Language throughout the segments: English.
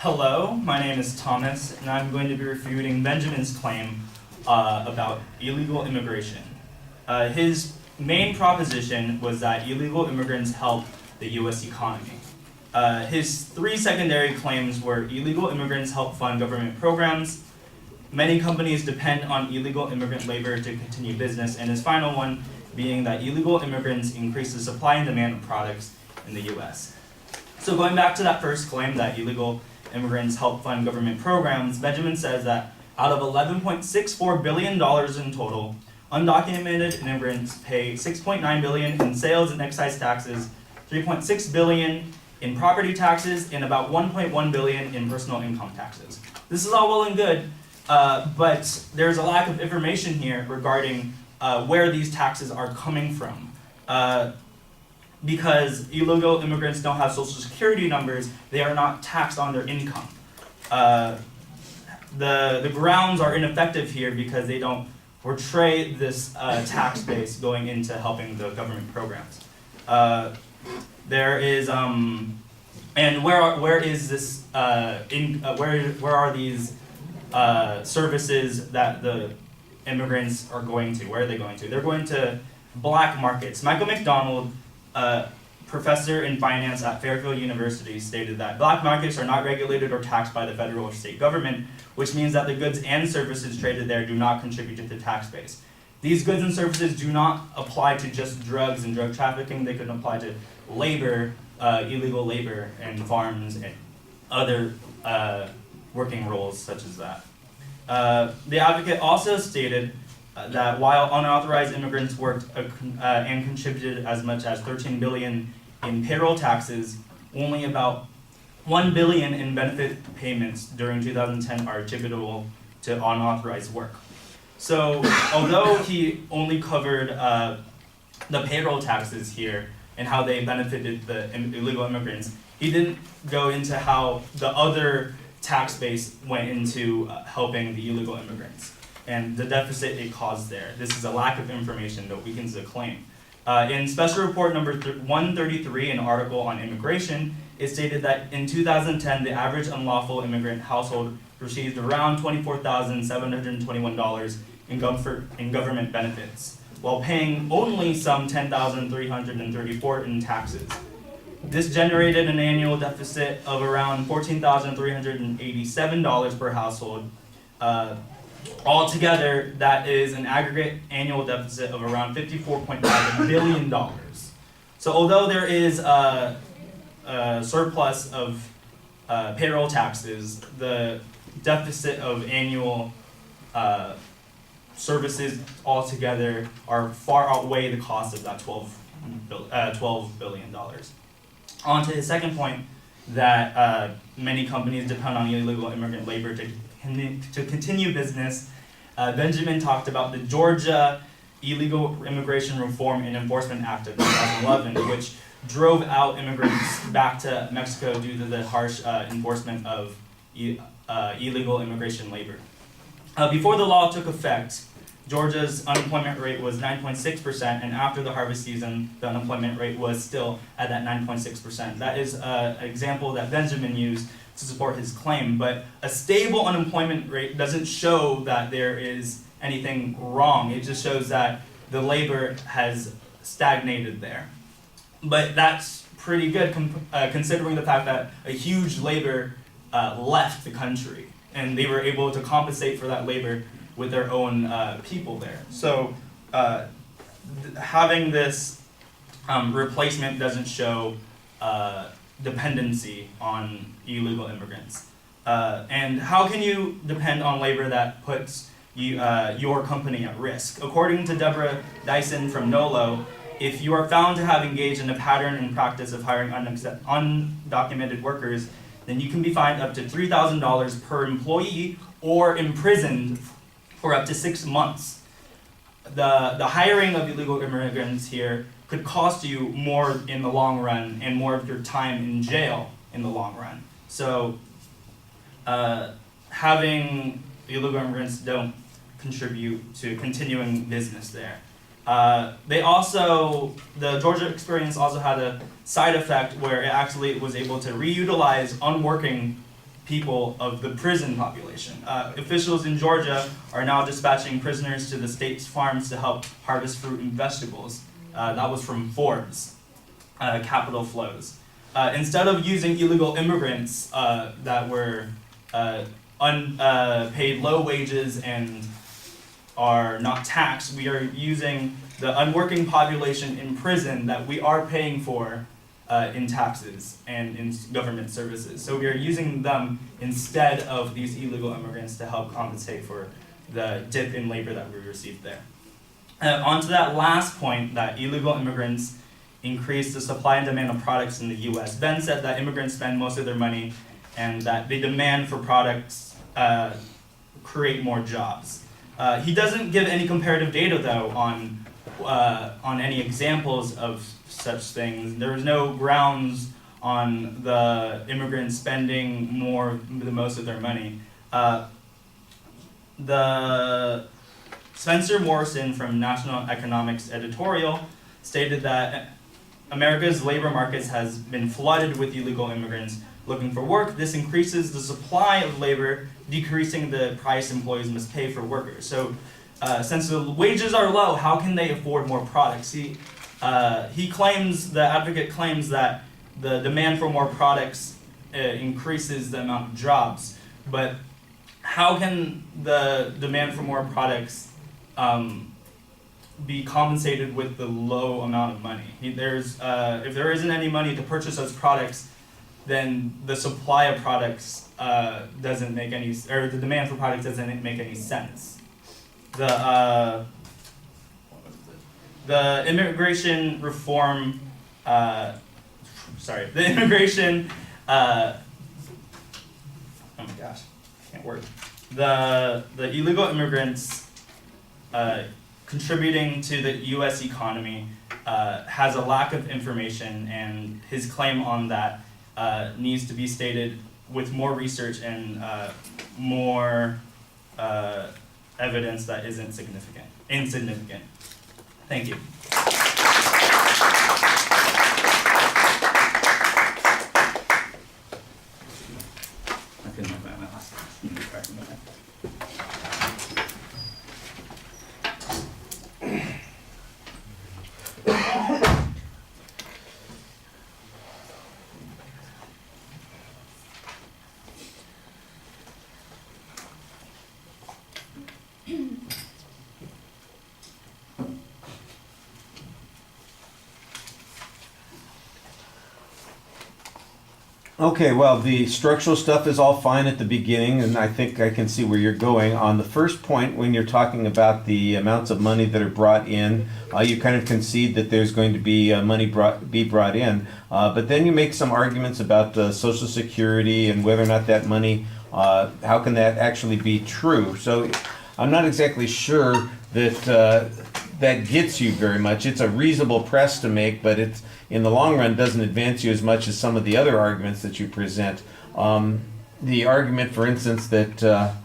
Hello, my name is Thomas, and I'm going to be refuting Benjamin's claim about illegal immigration. His main proposition was that illegal immigrants help the U.S. economy. His three secondary claims were illegal immigrants help fund government programs, many companies depend on illegal immigrant labor to continue business, and his final one being that illegal immigrants increase the supply and demand of products in the U.S. So going back to that first claim that illegal immigrants help fund government programs, Benjamin says that out of $11.64 billion in total, undocumented immigrants pay $6.9 billion in sales and excise taxes, $3.6 billion in property taxes, and about $1.1 billion in personal income taxes. This is all well and good, but there's a lack of information here regarding where these taxes are coming from. Because illegal immigrants don't have social security numbers, they are not taxed on their income. The grounds are ineffective here because they don't portray this tax base going into helping the government programs. There is and where is this where are these services that the immigrants are going to? Where are they going to? They're going to black markets. Michael McDonald, professor in finance at Fairfield University, stated that black markets are not regulated or taxed by the federal or state government, which means that the goods and services traded there do not contribute to the tax base. These goods and services do not apply to just drugs and drug trafficking. They can apply to labor, illegal labor, and farms and other working roles such as that. The advocate also stated that while unauthorized immigrants worked and contributed as much as $13 billion in payroll taxes, only about $1 billion in benefit payments during 2010 are attributable to unauthorized work. So although he only covered the payroll taxes here and how they benefited the illegal immigrants, he didn't go into how the other tax base went into helping the illegal immigrants and the deficit it caused there. This is a lack of information that weakens the claim. In Special Report number 133, an article on immigration, it stated that in 2010, the average unlawful immigrant household received around $24,721 in government benefits, while paying only some $10,334 in taxes. This generated an annual deficit of around $14,387 per household. Altogether, that is an aggregate annual deficit of around $54.5 billion. So although there is a surplus of payroll taxes, the deficit of annual services altogether are far outweigh the cost of that $12 billion. On to his second point, that many companies depend on illegal immigrant labor to continue business. Benjamin talked about the Georgia Illegal Immigration Reform and Enforcement Act of 2011, which drove out immigrants back to Mexico due to the harsh enforcement of illegal immigration labor. Before the law took effect, Georgia's unemployment rate was 9.6%, and after the harvest season, the unemployment rate was still at that 9.6%. That is an example that Benjamin used to support his claim, but a stable unemployment rate doesn't show that there is anything wrong. It just shows that the labor has stagnated there. But that's pretty good considering the fact that a huge labor left the country, and they were able to compensate for that labor with their own people there. So having this replacement doesn't show dependency on illegal immigrants. And how can you depend on labor that puts your company at risk? According to Deborah Dyson from NOLO, if you are found to have engaged in a pattern and practice of hiring undocumented workers, then you can be fined up to $3,000 per employee or imprisoned for up to 6 months. The hiring of illegal immigrants here could cost you more in the long run and more of your time in jail in the long run. So having illegal immigrants don't contribute to continuing business there. The Georgia experience also had a side effect where it actually was able to reutilize unworking people of the prison population. Officials in Georgia are now dispatching prisoners to the state's farms to help harvest fruit and vegetables. That was from Forbes, Capital Flows. Instead of using illegal immigrants that were paid low wages and are not taxed, we are using the unworking population in prison that we are paying for in taxes and in government services. So we are using them instead of these illegal immigrants to help compensate for the dip in labor that we received there. On to that last point, that illegal immigrants increase the supply and demand of products in the US. Ben said that immigrants spend most of their money and that they demand for products create more jobs. He doesn't give any comparative data though on any examples of such things. There was no grounds on the immigrants spending the most of their money. The Spencer Morrison from National Economics editorial stated that America's labor markets has been flooded with illegal immigrants looking for work. This increases the supply of labor, decreasing the price employees must pay for workers. So since the wages are low, how can they afford more products? The advocate claims that the demand for more products increases the amount of jobs. But how can the demand for more products be compensated with the low amount of money? If there isn't any money to purchase those products, then the supply of products doesn't make any, or the demand for products doesn't make any sense. The immigration reform, the immigration, oh my gosh, can't word. The illegal immigrants contributing to the U.S. economy has a lack of information, and his claim on that needs to be stated with more research and more evidence that isn't insignificant. Thank you. I couldn't remember my last one. Okay, well, the structural stuff is all fine at the beginning, and I think I can see where you're going. On the first point, when you're talking about the amounts of money that are brought in, you kind of concede that there's going to be money be brought in, but then you make some arguments about Social Security and whether or not that money, how can that actually be true? So I'm not exactly sure that that gets you very much. It's a reasonable press to make, but it's in the long run doesn't advance you as much as some of the other arguments that you present. The argument, for instance, that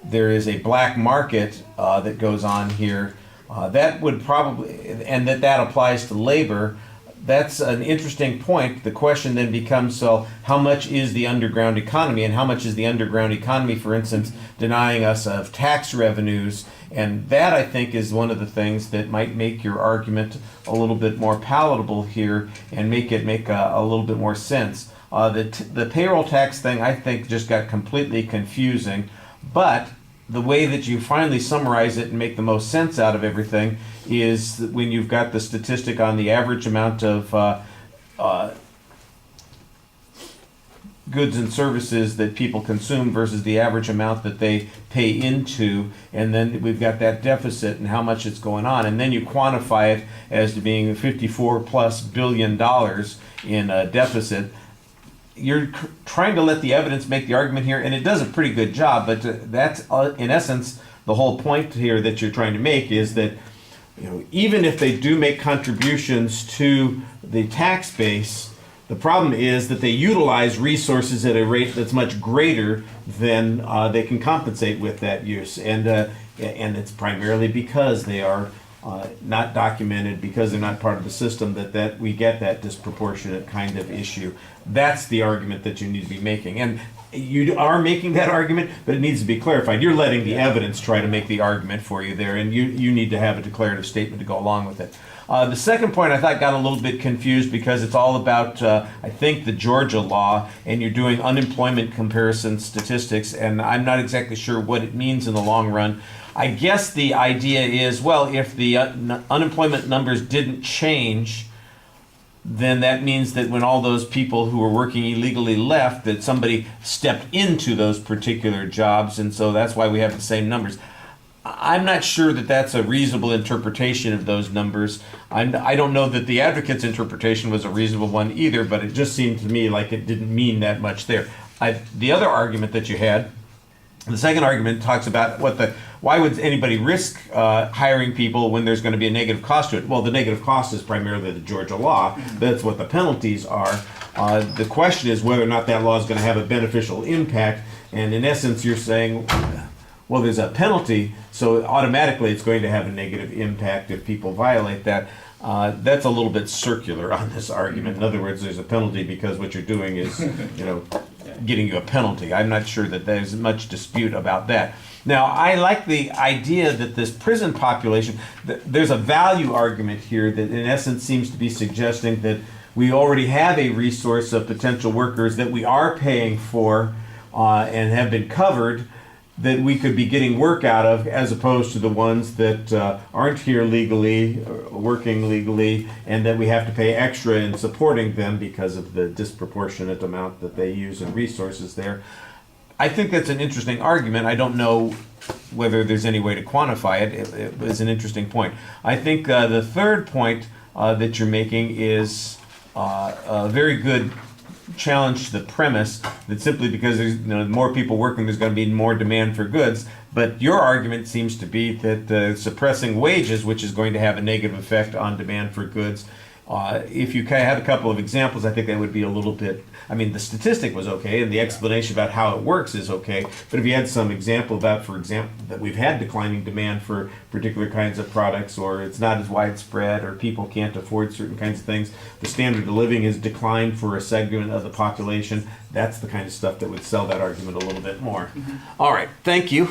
there is a black market that goes on here, that would probably, and that applies to labor. That's an interesting point. The question then becomes, so how much is the underground economy, and how much is the underground economy, for instance, denying us of tax revenues? And that, I think, is one of the things that might make your argument a little bit more palatable here and make a little bit more sense. The payroll tax thing, I think, just got completely confusing, but the way that you finally summarize it and make the most sense out of everything is that when you've got the statistic on the average amount of goods and services that people consume versus the average amount that they pay into, and then we've got that deficit and how much it's going on, and then you quantify it as to being $54+ billion in a deficit. You're trying to let the evidence make the argument here, and it does a pretty good job, but that's in essence the whole point here that you're trying to make, is that even if they do make contributions to the tax base, the problem is that they utilize resources at a rate that's much greater than they can compensate with that use, and it's primarily because they are not documented because they're not part of the system, that we get that disproportionate kind of issue. That's the argument that you need to be making. And you are making that argument, but it needs to be clarified. You're letting the evidence try to make the argument for you there, and you need to have a declarative statement to go along with it. The second point I thought got a little bit confused because it's all about, I think, the Georgia law, and you're doing unemployment comparison statistics, and I'm not exactly sure what it means in the long run. I guess the idea is, well, if the unemployment numbers didn't change, then that means that when all those people who were working illegally left, that somebody stepped into those particular jobs, and so that's why we have the same numbers. I'm not sure that that's a reasonable interpretation of those numbers. I don't know that the advocate's interpretation was a reasonable one either, but it just seemed to me like it didn't mean that much there. The other argument that you had, the second argument talks about why would anybody risk hiring people when there's going to be a negative cost to it? Well, the negative cost is primarily the Georgia law. That's what the penalties are. The question is whether or not that law is going to have a beneficial impact. And in essence, you're saying, well, there's a penalty, so automatically it's going to have a negative impact if people violate that. That's a little bit circular on this argument. In other words, there's a penalty because what you're doing is, getting you a penalty. I'm not sure that there's much dispute about that. Now, I like the idea that this prison population, there's a value argument here that in essence seems to be suggesting that we already have a resource of potential workers that we are paying for and have been covered, that we could be getting work out of, as opposed to the ones that aren't here legally, working legally, and that we have to pay extra in supporting them because of the disproportionate amount that they use in resources there. I think that's an interesting argument. I don't know whether there's any way to quantify it. It was an interesting point. I think the third point that you're making is a very good challenge to the premise that simply because there's more people working, there's going to be more demand for goods. But your argument seems to be that suppressing wages, which is going to have a negative effect on demand for goods. If you had a couple of examples, I think that would be a little bit, the statistic was okay, and the explanation about how it works is okay, but if you had some example about, for example, that we've had declining demand for particular kinds of products, or it's not as widespread, or people can't afford certain kinds of things, the standard of living has declined for a segment of the population, that's the kind of stuff that would sell that argument a little bit more. All right, thank you.